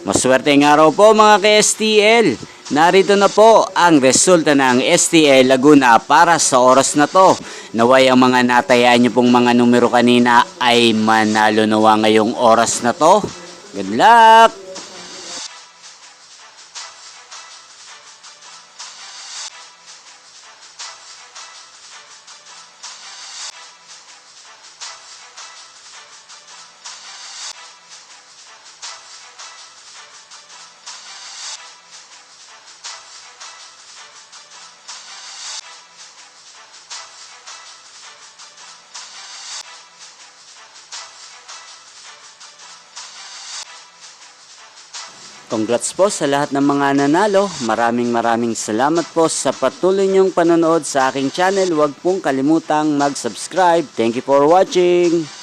Maswerteng araw po mga ka-STL. Narito na po ang resulta ng STL Laguna para sa oras na to. Naway ang mga natayaan nyo pong mga numero kanina ay manalo nawa ngayong oras na to. Good luck! Congrats po sa lahat ng mga nanalo. Maraming salamat po sa patuloy niyong panonood sa aking channel. Huwag pong kalimutang mag-subscribe. Thank you for watching.